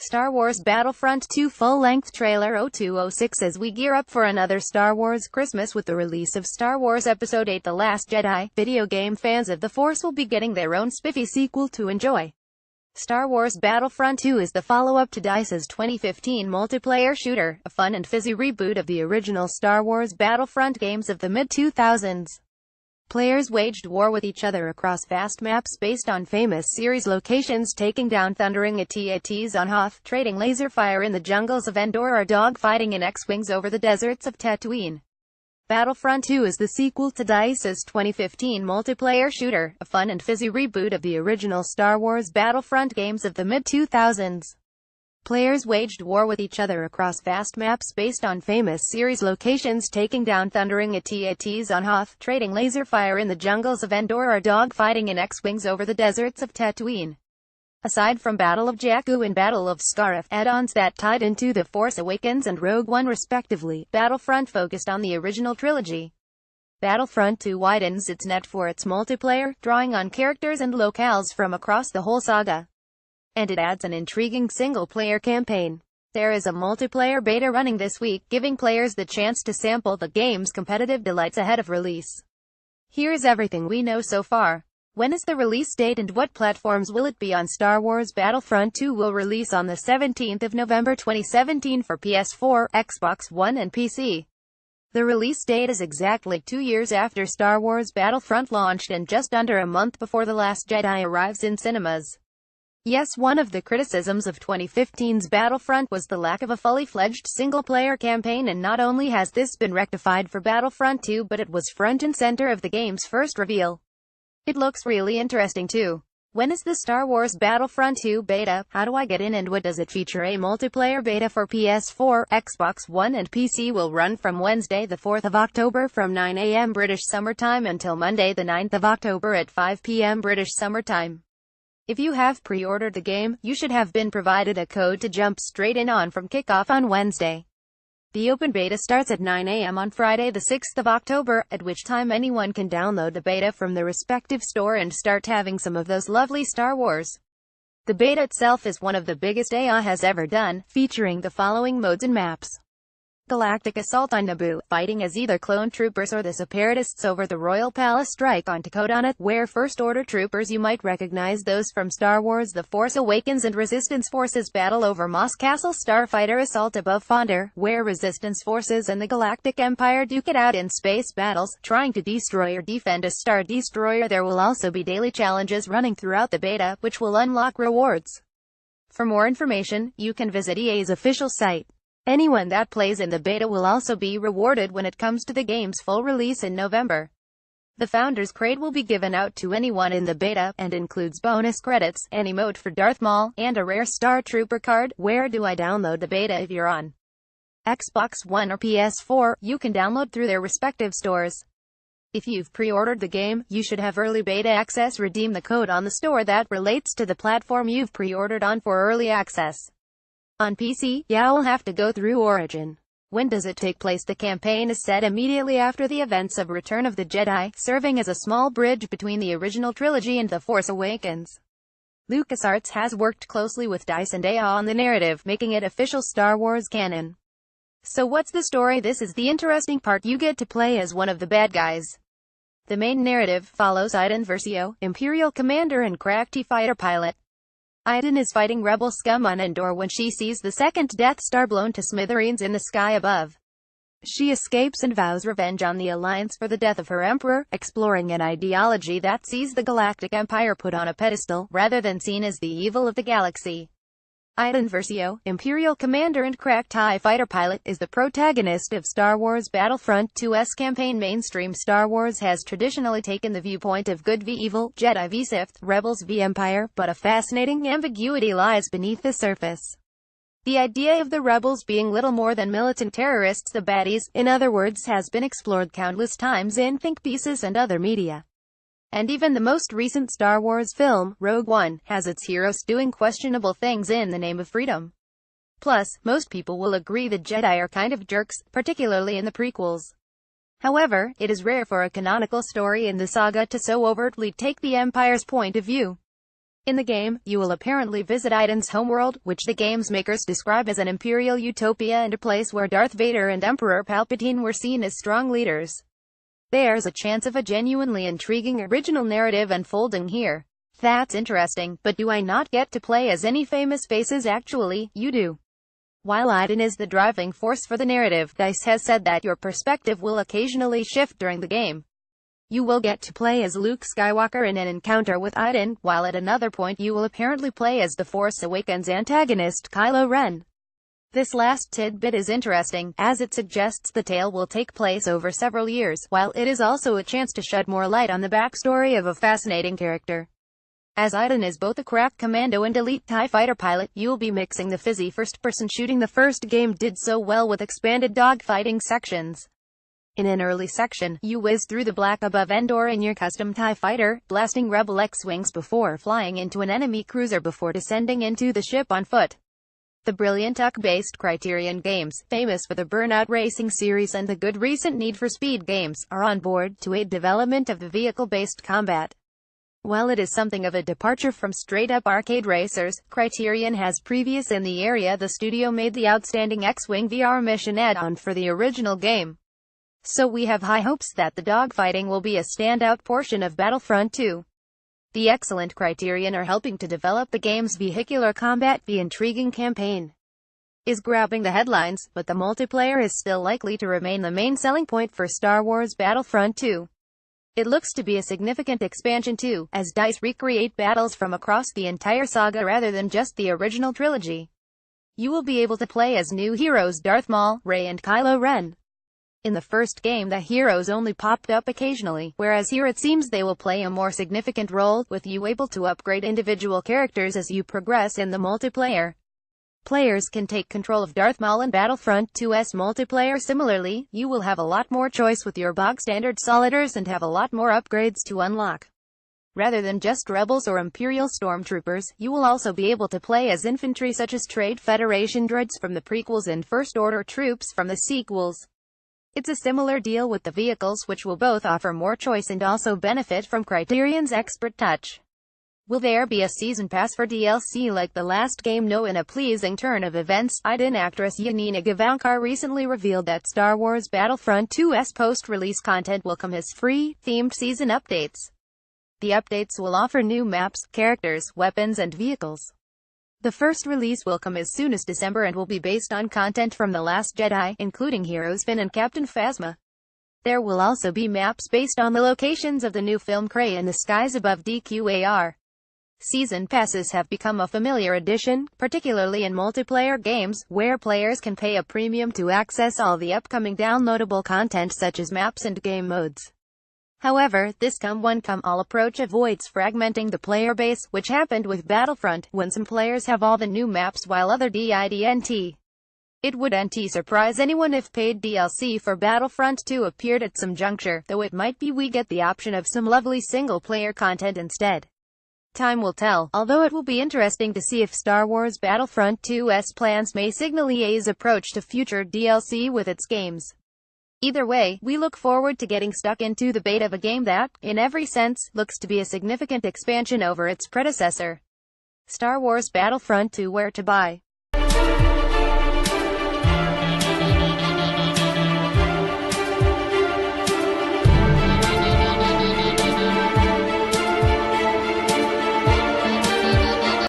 Star Wars Battlefront 2 full-length trailer 0206 as we gear up for another Star Wars Christmas with the release of Star Wars Episode 8 The Last Jedi. Video game fans of the Force will be getting their own spiffy sequel to enjoy. Star Wars Battlefront 2 is the follow-up to DICE's 2015 multiplayer shooter, a fun and fizzy reboot of the original Star Wars Battlefront games of the mid-2000s. Players waged war with each other across vast maps based on famous series locations, taking down thundering AT-ATs on Hoth, trading laser fire in the jungles of Endor, or dogfighting in X-Wings over the deserts of Tatooine. Battlefront 2 is the sequel to DICE's 2015 multiplayer shooter, a fun and fizzy reboot of the original Star Wars Battlefront games of the mid-2000s. Players waged war with each other across vast maps based on famous series locations, taking down thundering AT-ATs on Hoth, trading laser fire in the jungles of Endor, or dogfighting in X-Wings over the deserts of Tatooine. Aside from Battle of Jakku and Battle of Scarif, add-ons that tied into The Force Awakens and Rogue One respectively, Battlefront focused on the original trilogy. Battlefront 2 widens its net for its multiplayer, drawing on characters and locales from across the whole saga. And it adds an intriguing single-player campaign. There is a multiplayer beta running this week, giving players the chance to sample the game's competitive delights ahead of release. Here's everything we know so far. When is the release date and what platforms will it be on? Star Wars Battlefront 2 will release on the 17th of November 2017 for PS4, Xbox One and PC. The release date is exactly 2 years after Star Wars Battlefront launched and just under a month before The Last Jedi arrives in cinemas. Yes, one of the criticisms of 2015's Battlefront was the lack of a fully fledged single-player campaign, and not only has this been rectified for Battlefront 2, but it was front and center of the game's first reveal. It looks really interesting too. When is the Star Wars Battlefront 2 beta? How do I get in and what does it feature? A multiplayer beta for PS4, Xbox One and PC will run from Wednesday the 4th of October from 9 a.m. British Summer Time until Monday the 9th of October at 5 p.m. British Summer Time. If you have pre-ordered the game, you should have been provided a code to jump straight in on from kickoff on Wednesday. The open beta starts at 9 a.m. on Friday the 6th of October, at which time anyone can download the beta from the respective store and start having some of those lovely Star Wars. The beta itself is one of the biggest AI has ever done, featuring the following modes and maps. Galactic Assault on Naboo, fighting as either clone troopers or the separatists over the Royal Palace. Strike on Takodana, where First Order troopers you might recognize those from Star Wars The Force Awakens and Resistance forces battle over Mos Castle. Starfighter Assault above Fonder, where Resistance forces and the Galactic Empire duke it out in space battles, trying to destroy or defend a Star Destroyer. There will also be daily challenges running throughout the beta, which will unlock rewards. For more information, you can visit EA's official site. Anyone that plays in the beta will also be rewarded when it comes to the game's full release in November. The Founder's Crate will be given out to anyone in the beta, and includes bonus credits, an emote for Darth Maul, and a rare Star Trooper card. Where do I download the beta? If you're on Xbox One or PS4, you can download through their respective stores. If you've pre-ordered the game, you should have early beta access. Redeem the code on the store that relates to the platform you've pre-ordered on for early access. On PC, you'll have to go through Origin. When does it take place? The campaign is set immediately after the events of Return of the Jedi, serving as a small bridge between the original trilogy and The Force Awakens. LucasArts has worked closely with DICE and AI on the narrative, making it official Star Wars canon. So what's the story? This is the interesting part. You get to play as one of the bad guys. The main narrative follows Iden Versio, Imperial commander and crafty fighter pilot. Iden is fighting rebel scum on Endor when she sees the second Death Star blown to smithereens in the sky above. She escapes and vows revenge on the Alliance for the death of her emperor, exploring an ideology that sees the Galactic Empire put on a pedestal, rather than seen as the evil of the galaxy. Iden Versio, Imperial commander and crack TIE fighter pilot, is the protagonist of Star Wars Battlefront 2's campaign. Mainstream Star Wars has traditionally taken the viewpoint of good v evil, Jedi v Sith, Rebels v Empire, but a fascinating ambiguity lies beneath the surface. The idea of the Rebels being little more than militant terrorists, the baddies, in other words, has been explored countless times in think pieces and other media. And even the most recent Star Wars film, Rogue One, has its heroes doing questionable things in the name of freedom. Plus, most people will agree the Jedi are kind of jerks, particularly in the prequels. However, it is rare for a canonical story in the saga to so overtly take the Empire's point of view. In the game, you will apparently visit Iden's homeworld, which the game's makers describe as an imperial utopia and a place where Darth Vader and Emperor Palpatine were seen as strong leaders. There's a chance of a genuinely intriguing original narrative unfolding here. That's interesting, but do I not get to play as any famous faces? Actually, you do. While Iden is the driving force for the narrative, DICE has said that your perspective will occasionally shift during the game. You will get to play as Luke Skywalker in an encounter with Iden, while at another point you will apparently play as The Force Awakens antagonist Kylo Ren. This last tidbit is interesting, as it suggests the tale will take place over several years, while it is also a chance to shed more light on the backstory of a fascinating character. As Iden is both a crack commando and elite TIE fighter pilot, you'll be mixing the fizzy first-person shooting the first game did so well with expanded dogfighting sections. In an early section, you whiz through the black above Endor in your custom TIE fighter, blasting Rebel X-Wings before flying into an enemy cruiser before descending into the ship on foot. The brilliant UC-based Criterion games, famous for the Burnout Racing series and the good recent Need for Speed games, are on board to aid development of the vehicle-based combat. While it is something of a departure from straight-up arcade racers, Criterion has previous in the area. The studio made the outstanding X-Wing VR mission add-on for the original game. So we have high hopes that the dogfighting will be a standout portion of Battlefront 2. The excellent Criterion are helping to develop the game's vehicular combat. The intriguing campaign is grabbing the headlines, but the multiplayer is still likely to remain the main selling point for Star Wars Battlefront 2. It looks to be a significant expansion too, as DICE recreate battles from across the entire saga rather than just the original trilogy. You will be able to play as new heroes Darth Maul, Rey and Kylo Ren. In the first game the heroes only popped up occasionally, whereas here it seems they will play a more significant role, with you able to upgrade individual characters as you progress in the multiplayer. Players can take control of Darth Maul in Battlefront 2's multiplayer. Similarly, you will have a lot more choice with your bog-standard soliders and have a lot more upgrades to unlock. Rather than just rebels or Imperial stormtroopers, you will also be able to play as infantry such as Trade Federation droids from the prequels and First Order troops from the sequels. It's a similar deal with the vehicles, which will both offer more choice and also benefit from Criterion's expert touch. Will there be a season pass for DLC like the last game? No. In a pleasing turn of events, Iden actress Yanina Gavankar recently revealed that Star Wars Battlefront 2's post-release content will come as free, themed season updates. The updates will offer new maps, characters, weapons and vehicles. The first release will come as soon as December and will be based on content from The Last Jedi, including Heroes Finn and Captain Phasma. There will also be maps based on the locations of the new film Cray in the Skies Above DQAR. Season passes have become a familiar addition, particularly in multiplayer games, where players can pay a premium to access all the upcoming downloadable content such as maps and game modes. However, this come-one-come-all approach avoids fragmenting the player base, which happened with Battlefront, when some players have all the new maps while other didn't. It wouldn't surprise anyone if paid DLC for Battlefront 2 appeared at some juncture, though it might be we get the option of some lovely single-player content instead. Time will tell, although it will be interesting to see if Star Wars Battlefront 2's plans may signal EA's approach to future DLC with its games. Either way, we look forward to getting stuck into the beta of a game that, in every sense, looks to be a significant expansion over its predecessor. Star Wars Battlefront 2. Where to buy?